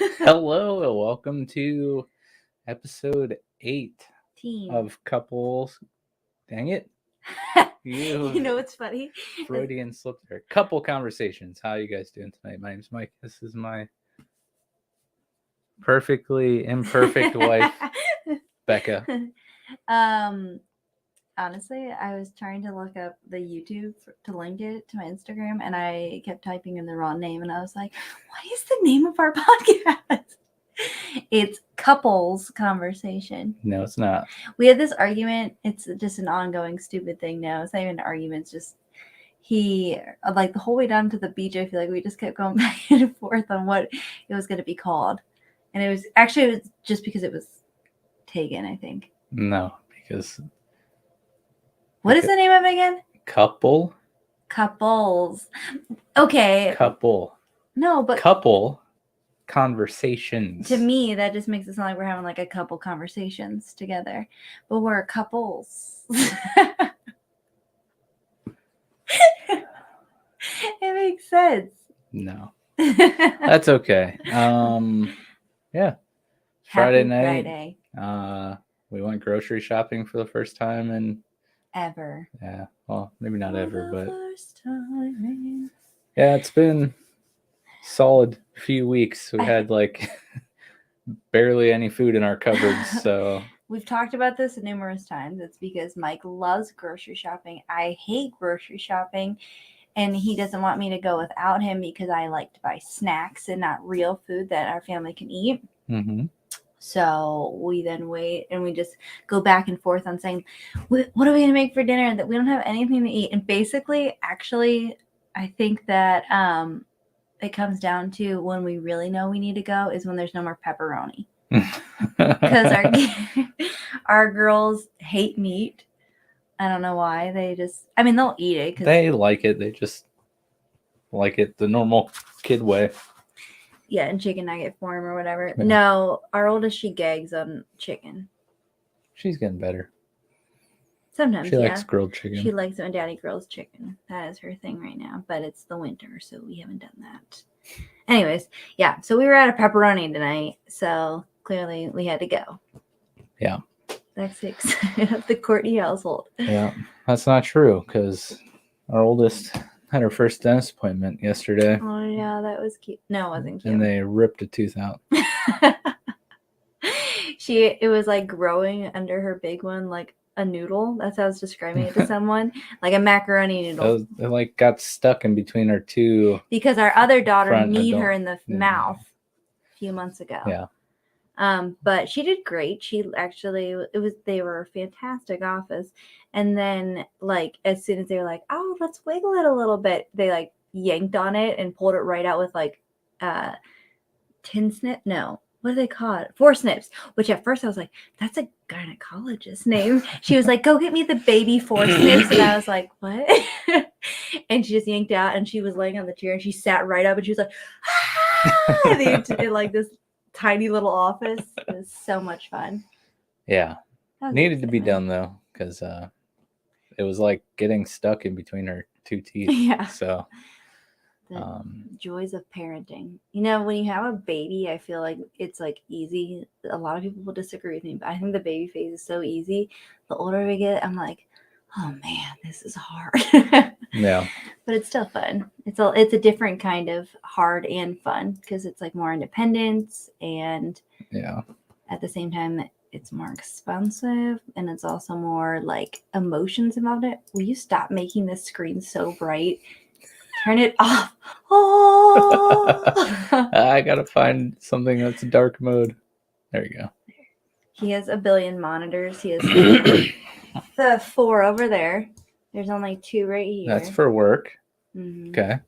Hello, and welcome to episode 8 Team. of Couples. Dang it. You know what's funny? Freudian slip there. Couple Conversations. How are you guys doing tonight? My name's Mike. This is my perfectly imperfect wife, Bekah. Honestly, I was trying to look up the YouTube to link it to my Instagram, and I kept typing in the wrong name, and I was like, what is the name of our podcast? It's Couples Conversation. No, it's not. We had this argument. It's just an ongoing stupid thing now. It's not even an argument. It's just the whole way down to the beach, I feel like we just kept going back and forth on what it was going to be called. And it was just because it was taken, I think. No, because... What is the name of it again? Couples. Okay. Couple. No, but... Couple Conversations. To me, that just makes it sound like we're having like a couple conversations together. But we're couples. It makes sense. No. That's okay. Yeah. Friday night. We went grocery shopping for the first time in ever. Yeah. Well, maybe not ever, but first time. Yeah, it's been solid few weeks. We had like barely any food in our cupboards, so we've talked about this numerous times. It's because Mike loves grocery shopping. I hate grocery shopping. And he doesn't want me to go without him because I like to buy snacks and not real food that our family can eat. Mm-hmm. So we then wait and we just go back and forth on saying, what are we going to make for dinner? That we don't have anything to eat. And basically, actually, I think that it comes down to when we really know we need to go is when there's no more pepperoni. Because our girls hate meat. I don't know why. They'll eat it. They like it. They just like it the normal kid way. Yeah, in chicken nugget form or whatever. Yeah. No, our oldest, she gags on chicken. She's getting better. Sometimes, she likes grilled chicken. She likes it when Daddy grills chicken. That is her thing right now. But it's the winter, so we haven't done that. Anyways, yeah. So we were at a pepperoni tonight, so clearly we had to go. Yeah. That's the extent of the Courtney household. Yeah, that's not true because our oldest had her first dentist appointment yesterday. Oh, yeah, that was cute. No, it wasn't cute. And they ripped a tooth out. It was like growing under her big one, like a noodle. That's how I was describing it to someone. Like a macaroni noodle. It like got stuck in between her two. Because our other daughter kneed her in the mouth a few months ago. Yeah. But she did great. They were a fantastic office. And then like, as soon as they were like, oh, let's wiggle it a little bit, they like yanked on it and pulled it right out with like, what do they call it? Forceps, which at first I was like, that's a gynecologist's name. She was like, go get me the baby forceps. And I was like, what? And she just yanked out and she was laying on the chair and she sat right up and she was like, ah! And they did like this tiny little office. It was so much fun. Yeah. Needed to be done though, because it was like getting stuck in between her two teeth. Yeah. So the joys of parenting. You know, when you have a baby, I feel like it's like easy. A lot of people will disagree with me, but I think the baby phase is so easy. The older we get, I'm like, oh man, this is hard. Yeah. But it's still fun. It's a different kind of hard and fun because it's like more independence and yeah. At the same time, it's more expensive and it's also more like emotions about it. Will you stop making this screen so bright? Turn it off. Oh! I gotta find something that's dark mode. There you go. He has a billion monitors. He has the 4 over there. There's only 2 right here. That's for work. Mm-hmm. Okay.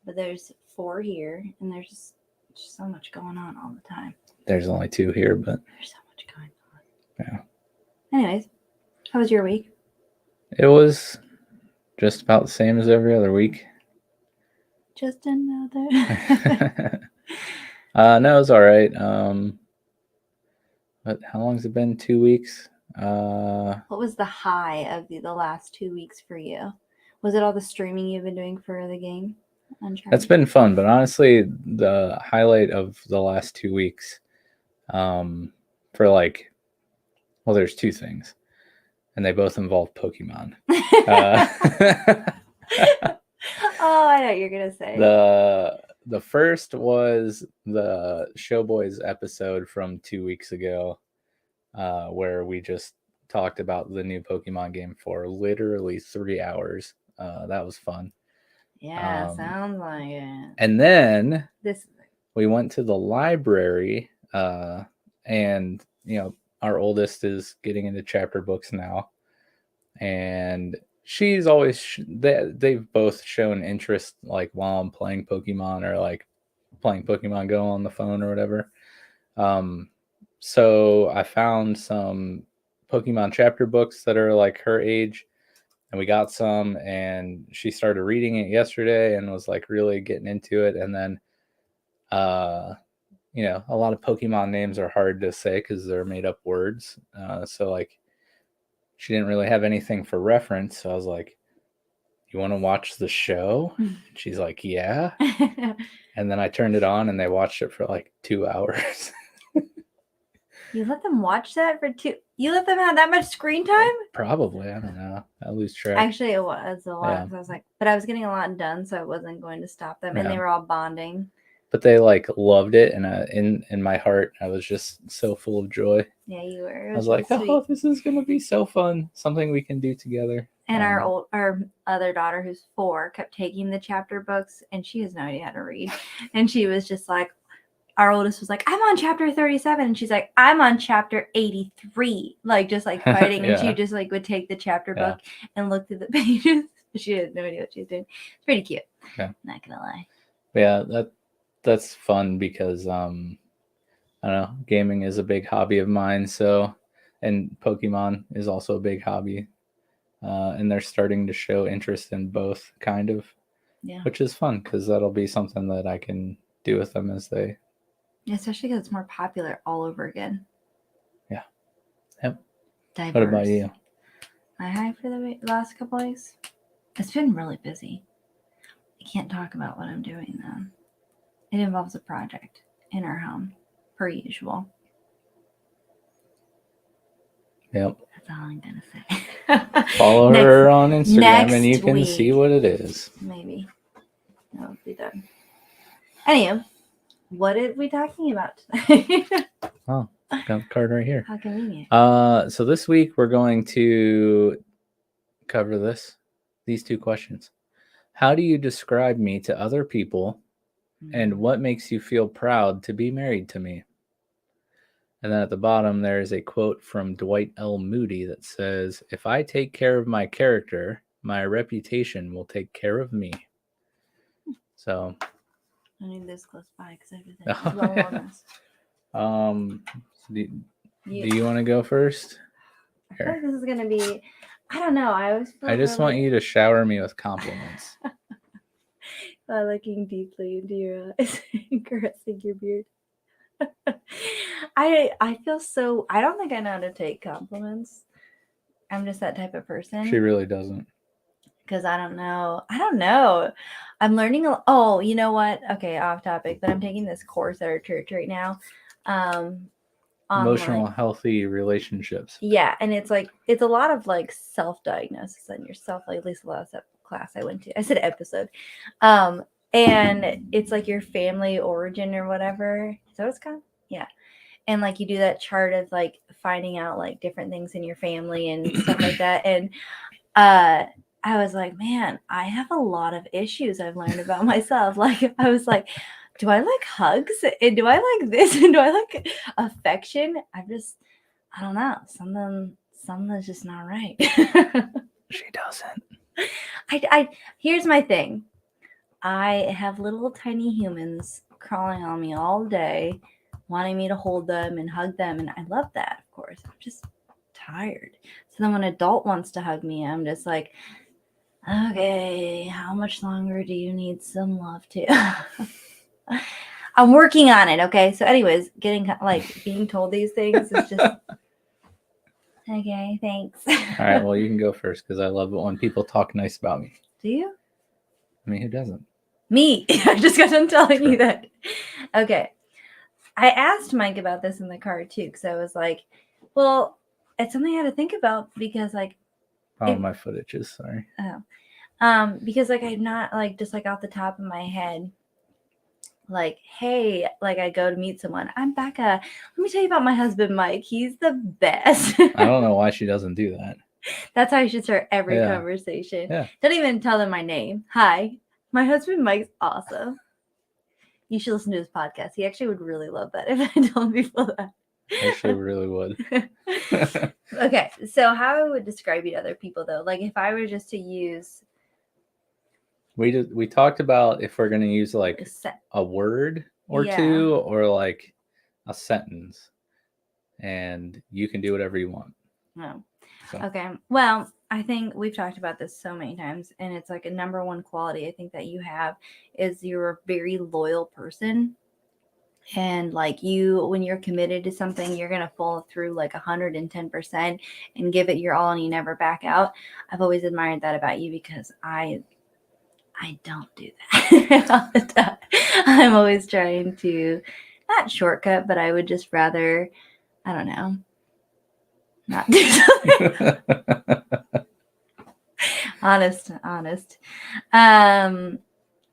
But there's 4 here, and there's just so much going on all the time. There's only 2 here, but there's so much going on. Yeah. Anyways, how was your week? It was just about the same as every other week. Just another. No, it was all right. But how long's it been? 2 weeks? What was the high of the last 2 weeks for you? Was it all the streaming you've been doing for the game? That's been fun, but honestly, the highlight of the last 2 weeks, for like, well, there's two things, and they both involve Pokemon. Oh, I know what you're gonna say. The first was the Showboys episode from 2 weeks ago, where we just talked about the new Pokemon game for literally 3 hours. That was fun. Yeah, sounds like it. And then we went to the library, and our oldest is getting into chapter books now, and she's always they've both shown interest, like while I'm playing Pokemon or like playing Pokemon Go on the phone or whatever. So I found some Pokemon chapter books that are like her age, and we got some, and she started reading it yesterday and was like really getting into it. And then a lot of Pokemon names are hard to say because they're made up words, so like she didn't really have anything for reference. So I was like, you want to watch the show? And she's like, yeah. And then I turned it on and they watched it for like 2 hours. You let them watch that for 2? You let them have that much screen time? Probably. I don't know. I lose track. Actually, it was a lot. Yeah. I was like, but I was getting a lot done, so I wasn't going to stop them. And they were all bonding. But they like loved it, and in my heart, I was just so full of joy. Yeah, you were. I was like, oh, this is gonna be so fun. Something we can do together. And our other daughter, who's 4, kept taking the chapter books, and she has no idea how to read. And she was just like, our oldest was like, I'm on chapter 37, and she's like, I'm on chapter 83, like just like fighting. And she just like would take the chapter book and look through the pages. She had no idea what she was doing. It's pretty cute. Yeah. Not gonna lie. Yeah, that's fun because I don't know, gaming is a big hobby of mine. So, and Pokemon is also a big hobby, and they're starting to show interest in both, kind of. Yeah. Which is fun because that'll be something that I can do with them as they. Yeah, especially because it's more popular all over again. Yeah. Yep. Diverse. What about you? My high for the last couple of weeks? It's been really busy. I can't talk about what I'm doing though. It involves a project in our home, per usual. Yep. That's all I'm gonna say. Follow her on Instagram and you can see what it is. Maybe. That'll be done. Anyway, what are we talking about today? Oh, got the card right here. How convenient. So this week we're going to cover these 2 questions. How do you describe me to other people, and what makes you feel proud to be married to me? And then at the bottom, there is a quote from Dwight L. Moody that says, if I take care of my character, my reputation will take care of me. So I need this close by because everything is well on this. Do you want to go first? I feel like this is going to be, I don't know. I just want you to shower me with compliments. By looking deeply into your eyes and caressing your beard. I feel so, I don't think I know how to take compliments. I'm just that type of person. She really doesn't. Because I don't know. I'm learning. Oh, you know what? Okay, off topic, but I'm taking this course at our church right now. Emotional healthy relationships. Yeah, and it's a lot of like self-diagnosis on yourself. Like at least the last class I went to. I said episode. And it's like your family origin or whatever. So it's kind of, yeah. And like you do that chart of like finding out like different things in your family and stuff like that. And I was like, man, I have a lot of issues I've learned about myself. Like I was like, do I like hugs? And do I like this? And do I like affection? I don't know. Something's just not right. She doesn't. Here's my thing. I have little tiny humans crawling on me all day, wanting me to hold them and hug them. And I love that, of course. I'm just tired. So then when an adult wants to hug me, I'm just like, okay, how much longer do you need some love to? I'm working on it. Okay. So anyways, being told these things is just, okay, thanks. All right. Well, you can go first because I love it when people talk nice about me. Do you? I mean, who doesn't? Me. I just got done telling you that. Okay. I asked Mike about this in the car too, because I was like, well, it's something I had to think about because like my footage is sorry. Because like I'm not like just like off the top of my head, like, hey, like I go to meet someone. I'm Bekah. Let me tell you about my husband, Mike. He's the best. I don't know why she doesn't do that. That's how you should start every Yeah. conversation. Yeah. Don't even tell them my name. Hi, my husband Mike's awesome. You should listen to his podcast. He actually would really love that if I told people that. Actually, really would. Okay, so how I would describe you to other people though, like if I were just to use, we talked about if we're gonna use like a word or two or like a sentence, and you can do whatever you want. No. So. Okay. Well, I think we've talked about this so many times, and it's like a number one quality I think that you have is you're a very loyal person. And like you, when you're committed to something, you're going to follow through like 110% and give it your all and you never back out. I've always admired that about you because I don't do that all the time. I'm always trying to not shortcut, but I would just rather, I don't know, not do something. honest. And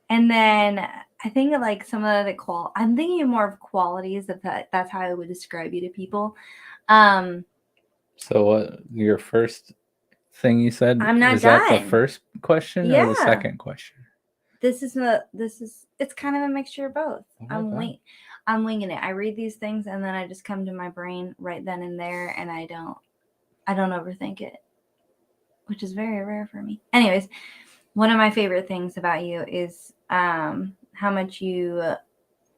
then I think like some of the I'm thinking more of qualities of that. That's how I would describe you to people. So what your first thing you said? I'm not is done. That the first question or the second question? It's kind of a mixture of both. I'm winging it. I read these things and then I just come to my brain right then and there, and I don't overthink it, which is very rare for me. Anyways, one of my favorite things about you is how much you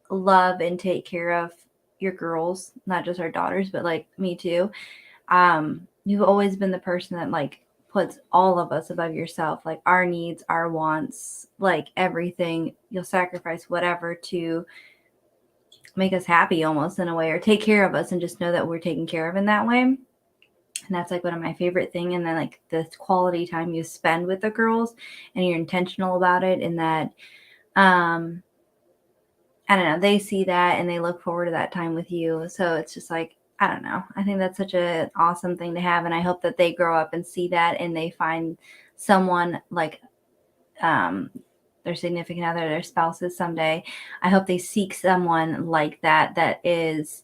love and take care of your girls, not just our daughters, but like me too. You've always been the person that like puts all of us above yourself, like our needs, our wants, like everything. You'll sacrifice whatever to make us happy almost in a way, or take care of us and just know that we're taken care of in that way. And that's like one of my favorite things. And then like the quality time you spend with the girls and you're intentional about it, and that I don't know, they see that and they look forward to that time with you. So it's just like, I don't know. I think that's such an awesome thing to have. And I hope that they grow up and see that and they find someone like their significant other, their spouses someday. I hope they seek someone like that, that is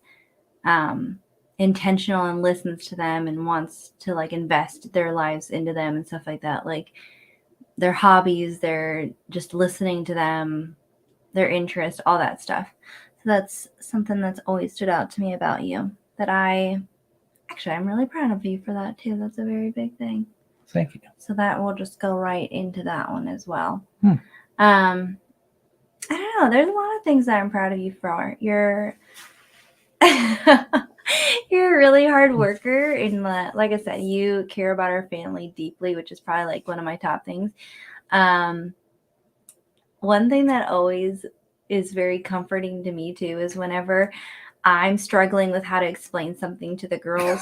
intentional and listens to them and wants to like invest their lives into them and stuff like that. Like their hobbies, they're just listening to them, their interest, all that stuff. So that's something that's always stood out to me about you, that I'm really proud of you for that too. That's a very big thing. Thank you. So that will just go right into that one as well. I don't know. There's a lot of things that I'm proud of you for. You're you're a really hard worker, and like I said, you care about our family deeply, which is probably like one of my top things. One thing that always is very comforting to me too is whenever I'm struggling with how to explain something to the girls,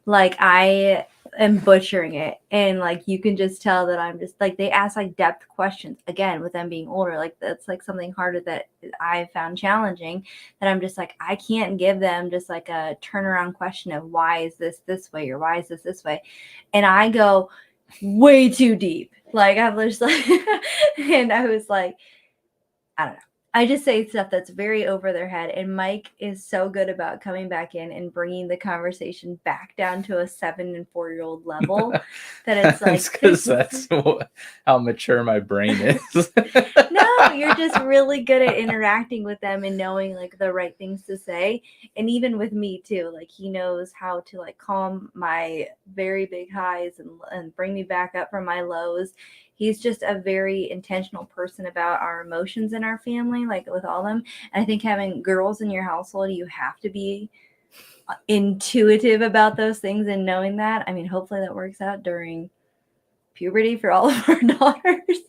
like I am butchering it, and like you can just tell that I'm just like, they ask like depth questions, again with them being older, like that's like something harder that I found challenging, that I'm just like, I can't give them just like a turnaround question of why is this way or why is this way, and I go way too deep. Like I was like, and I was like, I don't know. I just say stuff that's very over their head. And Mike is so good about coming back in and bringing the conversation back down to a 7 and 4-year-old level. That it's like, because that's how mature my brain is. No, you're just really good at interacting with them and knowing like the right things to say. And even with me too, like he knows how to like calm my very big highs and bring me back up from my lows. He's just a very intentional person about our emotions in our family, like with all of them. And I think having girls in your household, you have to be intuitive about those things and knowing that. I mean, hopefully that works out during puberty for all of our daughters.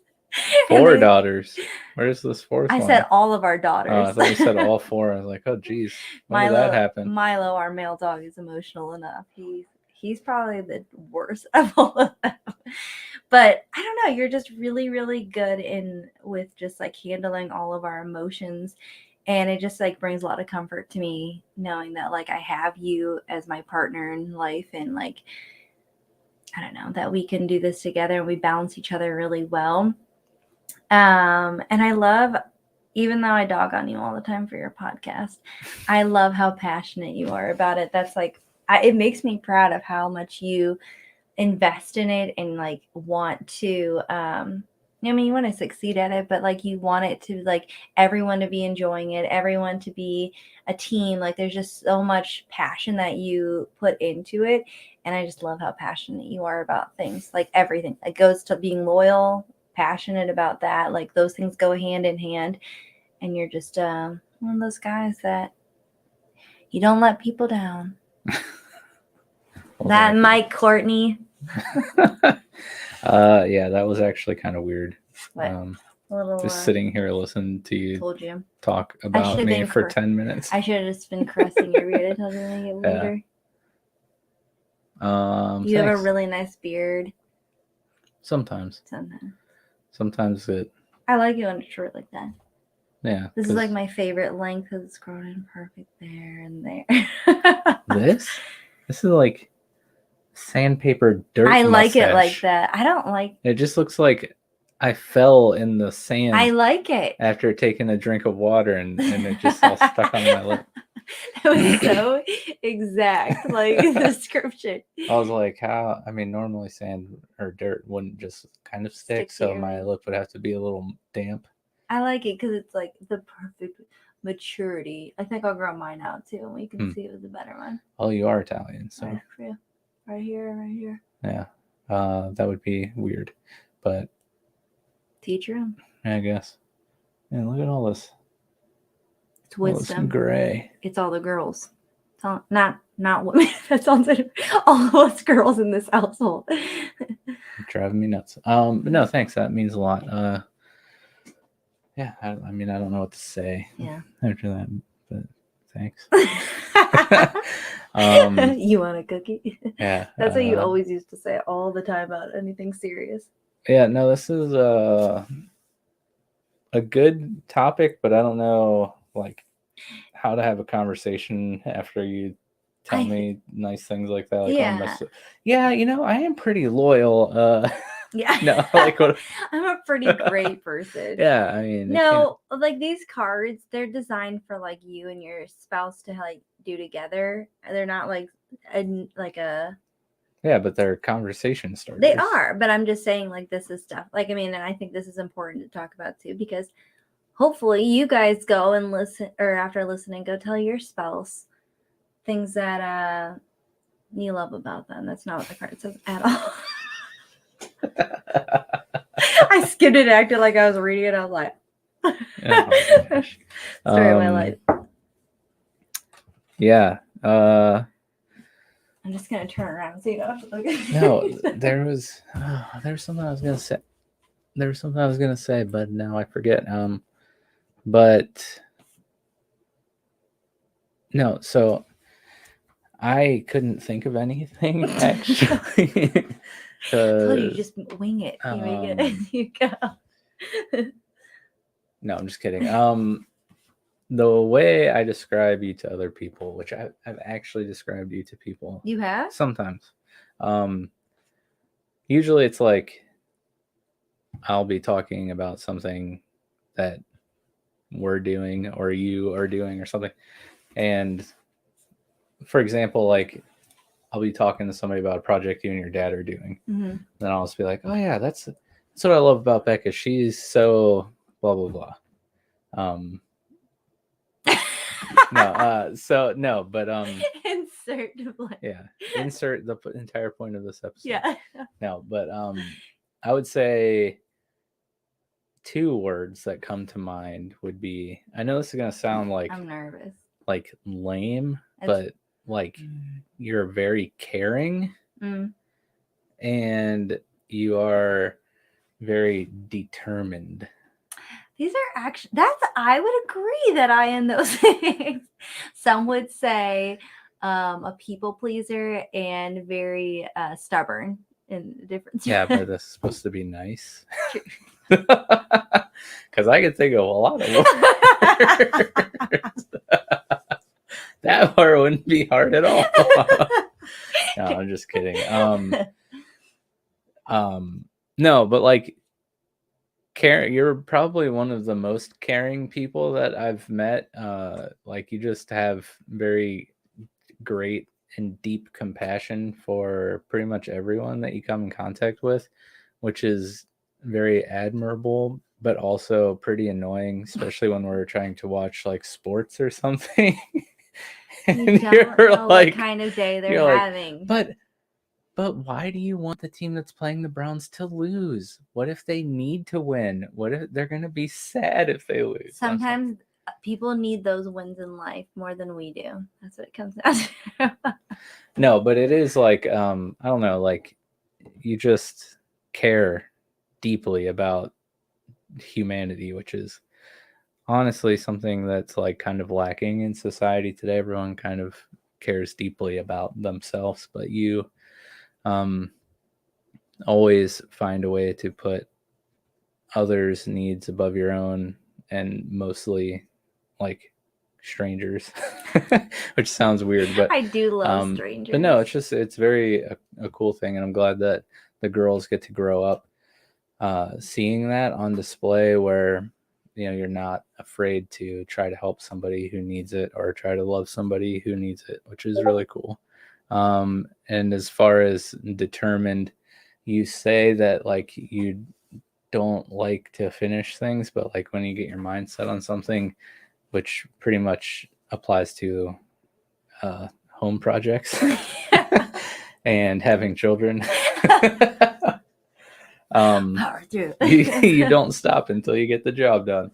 4 daughters. Where's this fourth one? I said all of our daughters. Oh, I thought you said all 4. I was like, oh, geez. When did that happen? Milo, our male dog, is emotional enough. He's probably the worst of all of them. But I don't know, you're just really, really good with just like handling all of our emotions. And it just like brings a lot of comfort to me knowing that like I have you as my partner in life, and like, I don't know, that we can do this together and we balance each other really well. And I love, even though I dog on you all the time for your podcast, I love how passionate you are about it. That's like, it makes me proud of how much you invest in it and like want to, I mean, you want to succeed at it, but like you want it to like everyone to be enjoying it, everyone to be a team. Like there's just so much passion that you put into it. And I just love how passionate you are about things, like everything. It goes to being loyal, passionate about that. Like those things go hand in hand. And you're just one of those guys that you don't let people down. Well, that Mike, Courtney. Yeah, that was actually kind of weird. What? Little, just sitting here listening to you, told you talk about me for 10 minutes. I should have just been caressing your beard. I told you to make it weirder. You have a really nice beard. Sometimes it. I like it when it's short like that. Yeah. This is like my favorite length because it's growing in perfect there and there. This is like sandpaper dirt. I like it like that. I don't like it. Just looks like I fell in the sand. I like it. After taking a drink of water and it just all stuck on my lip. That was so exact, like the description. I was like, how? I mean, normally sand or dirt wouldn't just kind of stick, so my lip would have to be a little damp. I like it because it's like the perfect maturity. I think I'll grow mine out too, and we can see it was a better one. Oh, you are Italian, so right here. Yeah, that would be weird, but teach your own. I guess. Yeah, look at all this. It's wisdom. Gray. It's all the girls. It's all, not women. That sounds like all of us girls in this household. Driving me nuts. But no, thanks. That means a lot. Yeah, I mean, I don't know what to say. Yeah. After that, but thanks. You want a cookie? Yeah. That's what you always used to say all the time about anything serious. Yeah, no, this is a good topic, but I don't know like how to have a conversation after you tell me nice things like that. Like, yeah, you know, I am pretty loyal. Yeah. No, like what? I'm a pretty great person. Yeah, I mean, no, like these cards, they're designed for like you and your spouse to like do together. They're not like a. Yeah, but they're conversation starters. They are, but I'm just saying like this is stuff. Like, I mean, and I think this is important to talk about too, because hopefully you guys go and listen, or after listening, go tell your spouse things that you love about them. That's not what the card says at all. I skimmed it, acted like I was reading it. I was like, oh my gosh. Story of my life. Yeah. I'm just gonna turn around so you don't have to look at me. No, there was something I was gonna say. There was something I was gonna say, but now I forget. But no, so I couldn't think of anything actually. You just wing it. You make it as you go. No, I'm just kidding. The way I describe you to other people, which I've actually described you to people. You have? Sometimes. Usually it's like I'll be talking about something that we're doing or you are doing or something. And for example, like I'll be talking to somebody about a project you and your dad are doing. Mm-hmm. Then I'll just be like, oh yeah, that's what I love about Bekah. She's so blah, blah, blah. Insert blank. Yeah, insert the entire point of this episode. Yeah. No, but I would say 2 words that come to mind would be, I know this is gonna sound like I'm nervous, like lame, but like you're very caring, and you are very determined. These are actually, I would agree that I am those things. Some would say a people pleaser and very stubborn. in a different. Yeah, but that's supposed to be nice. Because I can think of a lot of words. That part wouldn't be hard at all. No, I'm just kidding. No, but like, you're probably one of the most caring people that I've met. Like, you just have very great and deep compassion for pretty much everyone that you come in contact with, which is very admirable, but also pretty annoying, especially when we're trying to watch like sports or something. You don't know what kind of day they're having. But why do you want the team that's playing the Browns to lose? What if they need to win? What if they're going to be sad if they lose? Sometimes people need those wins in life more than we do. That's what it comes down to. No, but it is like, I don't know, like, you just care deeply about humanity, which is honestly something that's like kind of lacking in society today. Everyone kind of cares deeply about themselves, but you always find a way to put others' needs above your own, and mostly like strangers, which sounds weird, but I do love strangers. But no, it's very a cool thing, and I'm glad that the girls get to grow up seeing that on display, where you're not afraid to try to help somebody who needs it or try to love somebody who needs it, which is really cool. And as far as determined, you say that like you don't like to finish things, but like when you get your mind set on something, which pretty much applies to home projects and having children, Power through. you don't stop until you get the job done.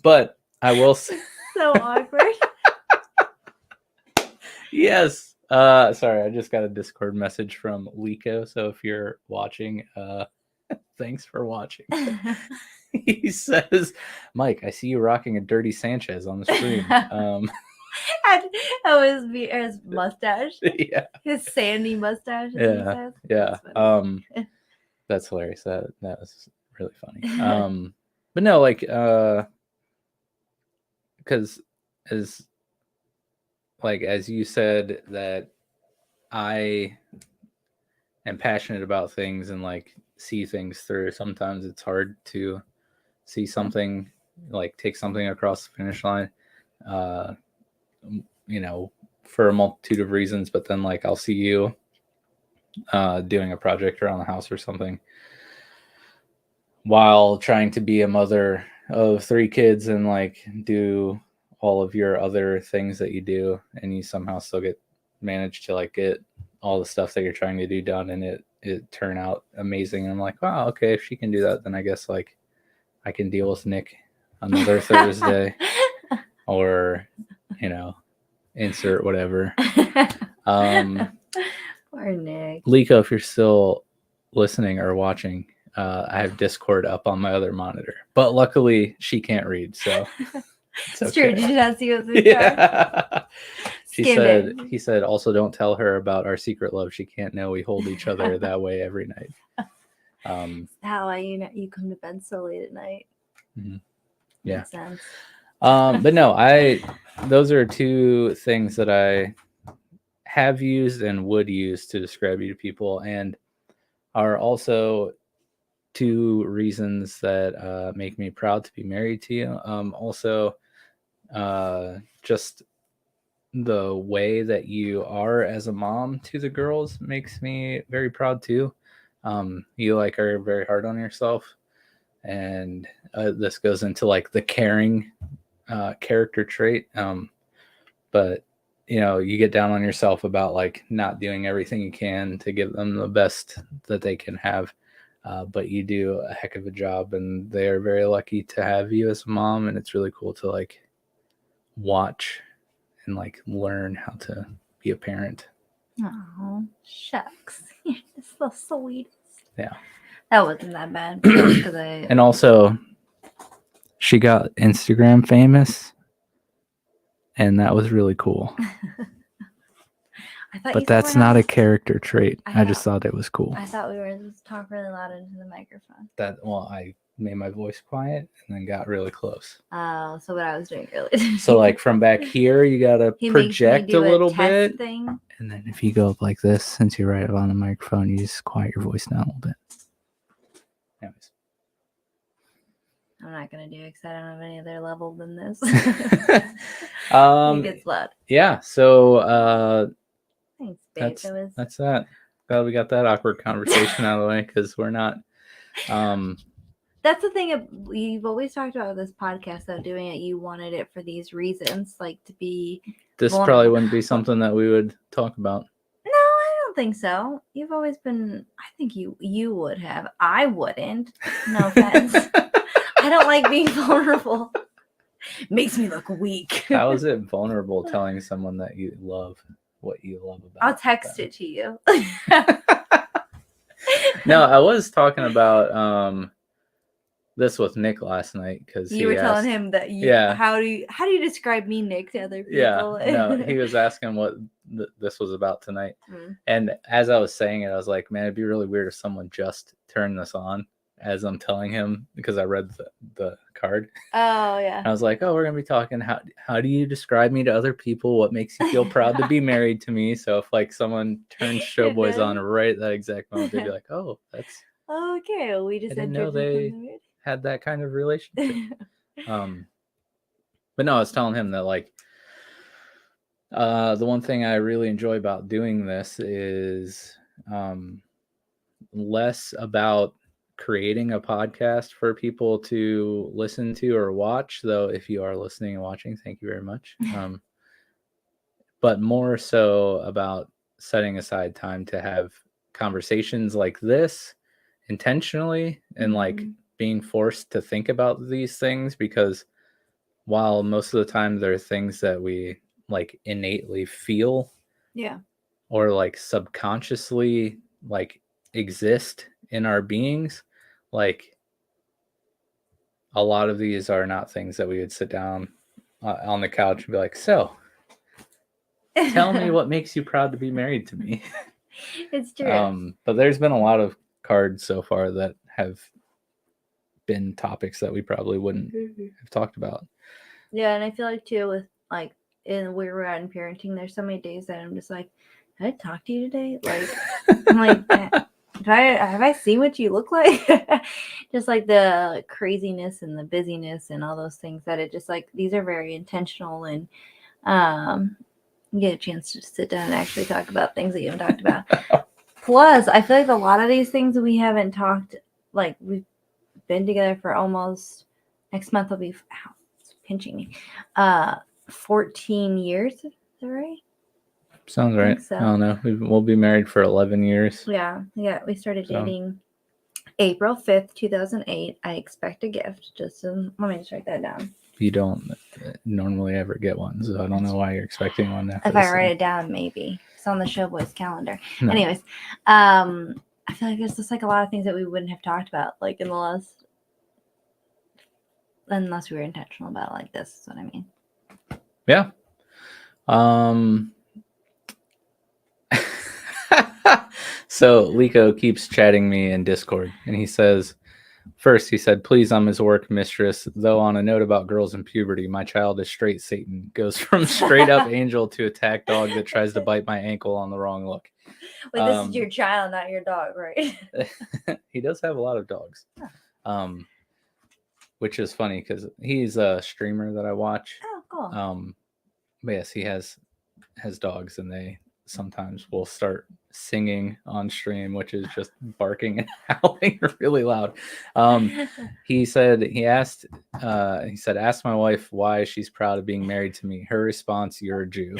But I will say, so awkward. Yes. Sorry, I just got a Discord message from Lico. So if you're watching, thanks for watching. He says, Mike, I see you rocking a dirty Sanchez on the stream. That was his mustache. Yeah. His sandy mustache. Yeah. Yeah. That's hilarious. That was really funny. But no, like, because as you said, that I am passionate about things and like see things through. Sometimes it's hard to see something, like take something across the finish line, for a multitude of reasons. But then like I'll see you doing a project around the house or something while trying to be a mother of 3 kids and like do all of your other things that you do, and you somehow still manage to like get all the stuff that you're trying to do done, and it turn out amazing. And I'm like, wow, okay, if she can do that, then I guess like I can deal with Nick another Thursday, or insert whatever. Poor Nick. Lico, if you're still listening or watching, I have Discord up on my other monitor, but luckily she can't read, so it's okay. True. Did you not see what's in Yeah. He said, also don't tell her about our secret love. She can't know we hold each other that way every night. How you come to bed so late at night. Mm-hmm. Yeah. Makes sense. But no, those are 2 things that I have used and would use to describe you to people, and are also 2 reasons that make me proud to be married to you. Also, just the way that you are as a mom to the girls makes me very proud too. You like are very hard on yourself, and this goes into like the caring character trait. But you get down on yourself about like not doing everything you can to give them the best that they can have. But you do a heck of a job, and they are very lucky to have you as a mom. And it's really cool to like watch and like learn how to be a parent. Oh, shucks. You're just the sweetest. Yeah. That wasn't that bad. And also, she got Instagram famous, and that was really cool. I thought you But said that's we're not a character trait. I I just thought it was cool. I thought we were supposed to talk really loud into the microphone. I made my voice quiet and then got really close. Oh, so what I was doing earlier. So like from back here, you gotta project a little bit, thing. and then if you go up like this, since you're right up on the microphone, you just quiet your voice down a little bit. Anyways. I'm not gonna do it because I don't have any other level than this. It gets loud. Yeah. So thanks, babe. that's that. Glad we got that awkward conversation out of the way because we're not. That's the thing we've always talked about with this podcast, though, doing it. You wanted it for these reasons, like to be. This probably wouldn't be something that we would talk about. No, I don't think so. You've always been. I think you would have. I wouldn't. No offense. I don't like being vulnerable. Makes me look weak. How is it vulnerable telling someone that you love what you love about? I'll text it to you. No, I was talking about this with Nick last night because you were telling him that you. Yeah. How do you describe me, Nick, to other people? Yeah. No, he was asking what this was about tonight, and as I was saying it, I was like, man, it'd be really weird if someone just turned this on as I'm telling him because I read the card. Oh yeah. I was like, oh, we're gonna be talking how do you describe me to other people? What makes you feel proud to be married to me? So if like someone turns Showboys on right at that exact moment, they'd be like, oh, that's okay. Well, we just didn't know they had that kind of relationship. But no, I was telling him that like the one thing I really enjoy about doing this is less about creating a podcast for people to listen to or watch, though if you are listening and watching, thank you very much. But more so about setting aside time to have conversations like this intentionally and like being forced to think about these things, because while most of the time they're things that we like innately feel, or like subconsciously like exist in our beings, like a lot of these are not things that we would sit down on the couch and be like, so tell me what makes you proud to be married to me. It's true. But there's been a lot of cards so far that have been topics that we probably wouldn't have talked about. Yeah, and I feel like too with like in where we're at in parenting, there's so many days that I'm just like, did I talk to you today? Like I'm like, have I seen what you look like? Just like the craziness and the busyness and all those things that it just like these are very intentional, and you get a chance to sit down and actually talk about things that you haven't talked about. Plus, I feel like a lot of these things we haven't talked, like we've been together for almost, next month will be, ow, it's pinching me, 14 years. Is that right? Sounds right. So. I don't know. We'll be married for 11 years. Yeah. We started dating April 5th, 2008. I expect a gift. Let me just write that down. You don't normally ever get one, so I don't know why you're expecting one. If I write it down, maybe it's on the Showboys calendar. No. Anyways, I feel like there's just like a lot of things that we wouldn't have talked about, like in the last, unless we were intentional about it like this. Is what I mean. Yeah. So Lico keeps chatting me in Discord, and he says, first he said, please, I'm his work mistress, though on a note about girls in puberty, my child is straight Satan, goes from straight up angel to attack dog that tries to bite my ankle on the wrong look. Wait, this is your child, not your dog, right? He does have a lot of dogs, which is funny because he's a streamer that I watch. Oh, cool. But yes, he has dogs, and they sometimes will start singing on stream, which is just barking and howling really loud. He said, ask my wife why she's proud of being married to me. Her response, you're a Jew.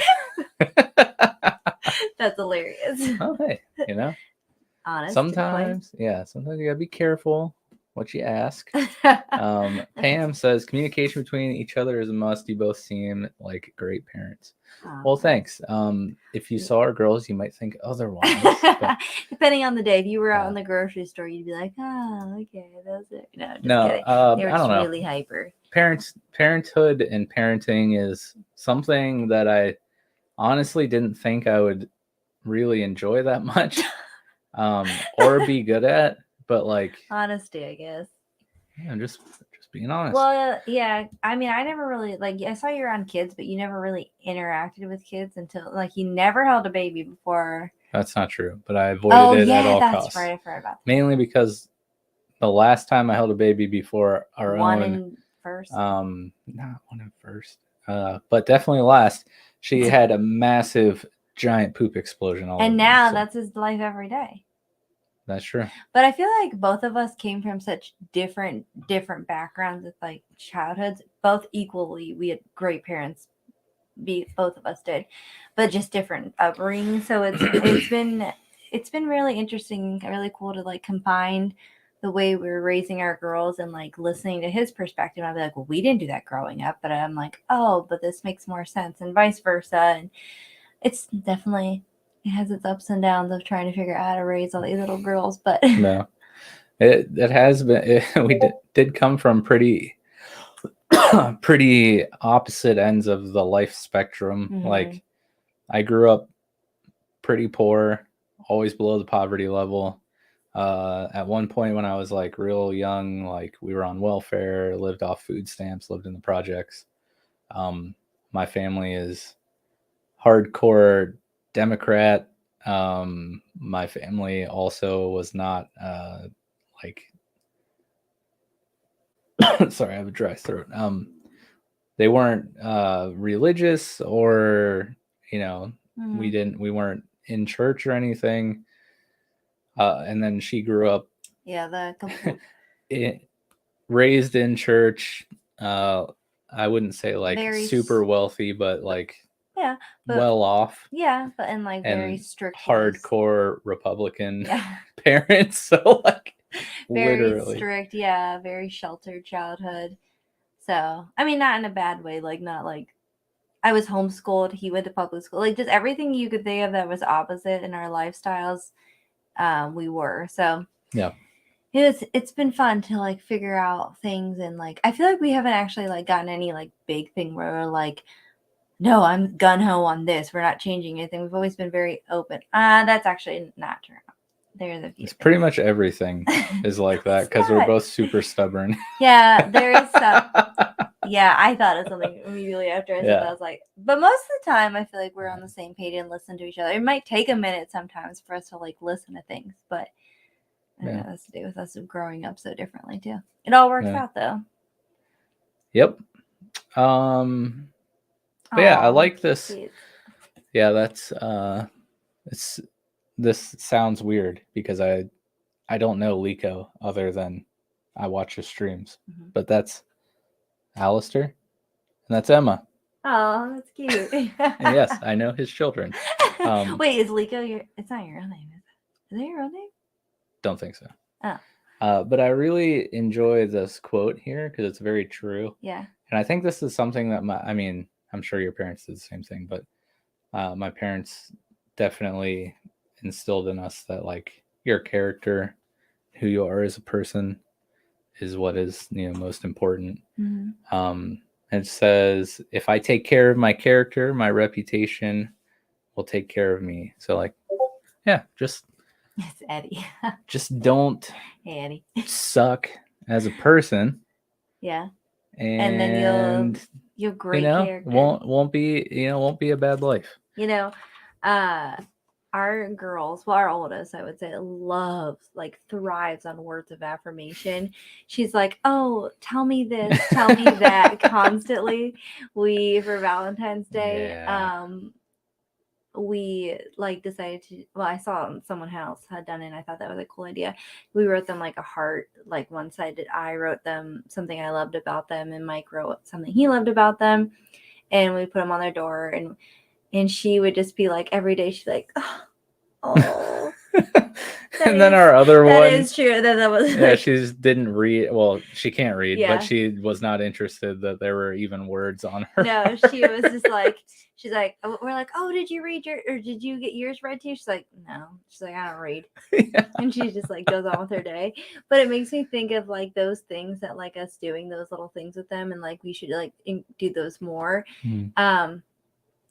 That's hilarious. Oh, hey, honest. Sometimes you gotta be careful what you ask. Pam says communication between each other is a must. You both seem like great parents. Well, thanks. If you saw our girls, you might think otherwise. But, depending on the day, if you were out in the grocery store, you'd be like, "Oh, okay, that's it." No, just kidding. They were just really hyper. Parenthood and parenting is something that I honestly didn't think I would really enjoy that much, or be good at. But like, Honesty, I guess. yeah, just being honest. Well, yeah. I mean, I never really like. I saw you around kids, but you never really interacted with kids until like you never held a baby before. That's not true, but I avoided it at all that's costs. right. I forgot about that. Mainly because the last time I held a baby before our One own, in first. not one in first, but definitely last, she had a massive, giant poop explosion all And over now me, so that's his life every day. that's true. But I feel like both of us came from such different backgrounds with like childhoods. Both equally, we had great parents. Both of us did, but just different upbringing. So it's been really interesting, really cool to like combine the way we were raising our girls and like listening to his perspective. I'd be like, well, we didn't do that growing up, but I'm like, oh, but this makes more sense, and vice versa. And it's definitely, it has its ups and downs of trying to figure out how to raise all these little girls. But No, it has been. We did come from pretty opposite ends of the life spectrum. Mhm. Like, I grew up pretty poor, always below the poverty level. At one point when I was like real young, like we were on welfare, lived off food stamps, lived in the projects. My family is hardcore Democrat. My family also was not like sorry, I have a dry throat. They weren't religious, or we weren't in church or anything. And then she grew up raised in church. I wouldn't say like Very super wealthy, but like but well off. Yeah, but in like very And strict hardcore Republican Yeah. parents. So like very literally strict, yeah, very sheltered childhood. So I mean, not in a bad way, like not like I was homeschooled, he went to public school, like just everything you could think of that was opposite in our lifestyles. We were. So yeah. It's been fun to like figure out things, and like I feel like we haven't actually like gotten any like big thing where we're like, no, I'm gun-ho on this, we're not changing anything. We've always been very open. That's actually not true. There's a few It's pretty much everything is like that because we're both super stubborn. Yeah, there is stuff. Yeah, I thought of something immediately after I said that. I was like, but most of the time I feel like we're on the same page and listen to each other. It might take a minute sometimes for us to like listen to things, but I don't know, it has to do with us growing up so differently too. It all works out though. Yep. But yeah, I like this. Cute. Yeah, that's this sounds weird because I don't know Lico other than I watch his streams. Mm-hmm. But that's Alistair and that's Emma. Oh, that's cute. And yes, I know his children. Wait, is Lico it's not your real name, is it? Is it your real name? Don't think so. Oh. But I really enjoy this quote here because it's very true. Yeah. And I think this is something that I'm sure your parents did the same thing, but my parents definitely instilled in us that like your character, who you are as a person, is what is most important. Mm-hmm. It says, if I take care of my character, my reputation will take care of me. So like, yeah, just it's Eddie. just don't hey, Eddie. suck as a person. Yeah. And then you'll great character. Won't be a bad life. Our girls, well, our oldest, I would say, thrives on words of affirmation. She's like, oh, tell me this, tell me that constantly. For Valentine's Day, we like decided to, I saw someone else had done it and I thought that was a cool idea. We wrote them like a heart, like one side I wrote them something I loved about them and Mike wrote something he loved about them, and we put them on their door, and she would just be like, every day she's like, oh. And then our other one. That is true. That was she didn't read. Well, she can't read, but she was not interested that there were even words on her. No, she was just like, she's like, we're like, oh, did you get yours read to you? She's like, no. She's like, I don't read. Yeah. And she just like goes on with her day. But it makes me think of like those things that like us doing those little things with them, and like we should like do those more.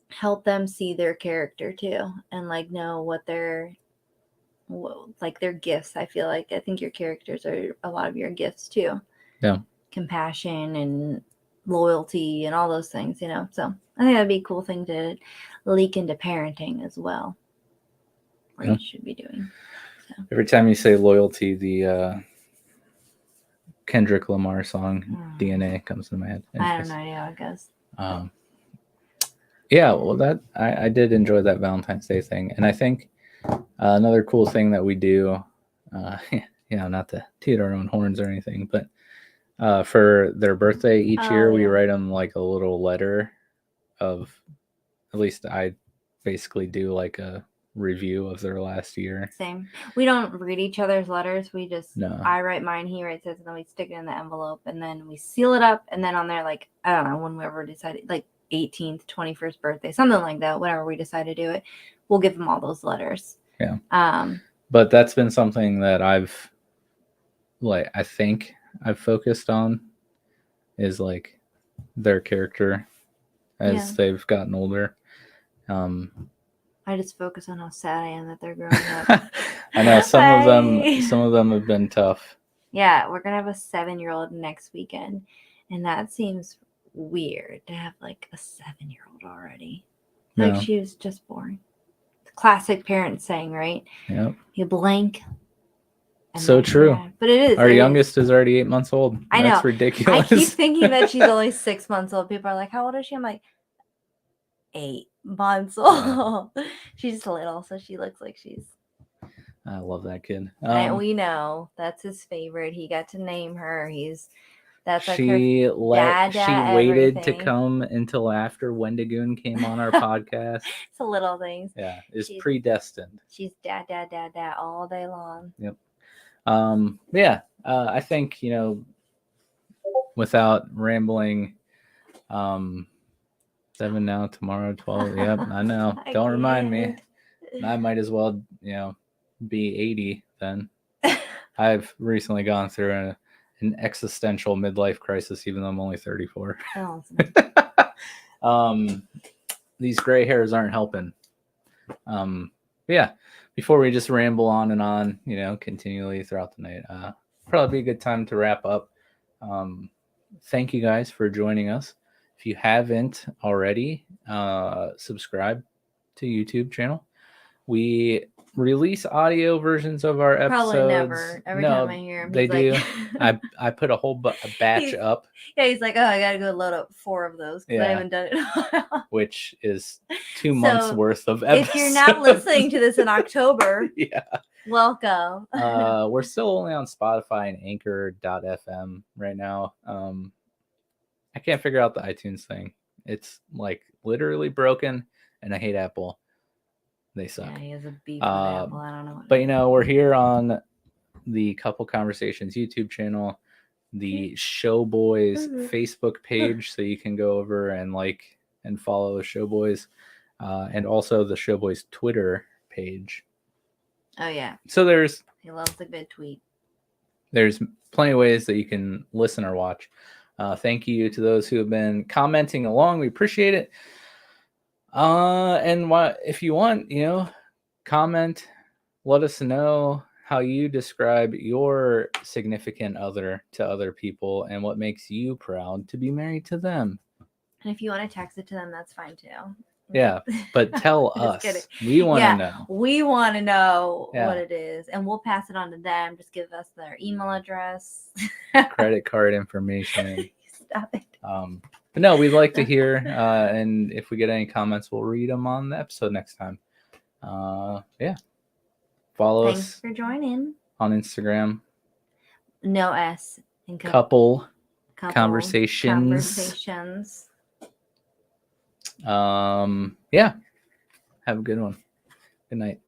help them see their character too, and like know what their gifts. I think your characters are a lot of your gifts too. Yeah. Compassion and loyalty and all those things, So I think that'd be a cool thing to leak into parenting as well. Or you should be doing. So. Every time you say loyalty, the Kendrick Lamar song DNA comes to my head. I don't know how it goes. Yeah, well, I did enjoy that Valentine's Day thing, and I think another cool thing that we do, not to toot our own horns or anything, but for their birthday each year, we write them like a little letter of, at least I basically do like a review of their last year. Same. We don't read each other's letters. We just, I write mine, he writes his, and then we stick it in the envelope, and then we seal it up, and then on there, like, I don't know, when we ever decided, like 18th, 21st birthday, something like that, whenever we decide to do it, we'll give them all those letters. Yeah. But that's been something that I think I've focused on, is like their character as they've gotten older. I just focus on how sad I am that they're growing up. I know some of them have been tough. Yeah, we're gonna have a 7-year-old next weekend, and that seems weird to have like a 7-year-old already. Like she was just born. Classic parent saying, right? Yep. You blink. So true. But it is. Our youngest is already 8 months old. I know. That's ridiculous. I keep thinking that she's only 6 months old. People are like, how old is she? I'm like, 8 months old. She's little, so she looks like she's. I love that kid. We know that's his favorite. He got to name her. That's like she waited everything. to come until after Wendigoon came on our podcast. It's the little things. Yeah, it's predestined. She's dad all day long. Yep. I think, without rambling, 7 now, tomorrow 12. Yep, I know. Don't remind me. I might as well, be 80 then. I've recently gone through an existential midlife crisis, even though I'm only 34. Awesome. These gray hairs aren't helping. Before we just ramble on and on, continually throughout the night, probably be a good time to wrap up. Thank you guys for joining us. If you haven't already, subscribe to YouTube channel. We release audio versions of our episodes. Probably never. Every time I hear him, they do. I put a whole batch up. Yeah, he's like, oh, I gotta go load up 4 of those because I haven't done it. Which is 2 months worth of episodes. If you're not listening to this in October, welcome. We're still only on Spotify and Anchor.fm right now. I can't figure out the iTunes thing. It's like literally broken, and I hate Apple. They suck. Yeah, he has a beef with Apple. I don't know. But we're here on the Couple Conversations YouTube channel, the Showboys Facebook page, so you can go over and like and follow the Showboys, and also the Showboys Twitter page. Oh yeah. So he loves a good tweet. There's plenty of ways that you can listen or watch. Thank you to those who have been commenting along. We appreciate it. And if you want, comment, let us know how you describe your significant other to other people and what makes you proud to be married to them. And if you want to text it to them, that's fine too. Yeah, but tell us. Kidding. We want to know. We want to know what it is, and we'll pass it on to them. Just give us their email address, credit card information. Stop it. But no, we'd like to hear, and if we get any comments, we'll read them on the episode next time. Follow us. Thanks for joining on Instagram. No S in couple conversations. Have a good one. Good night.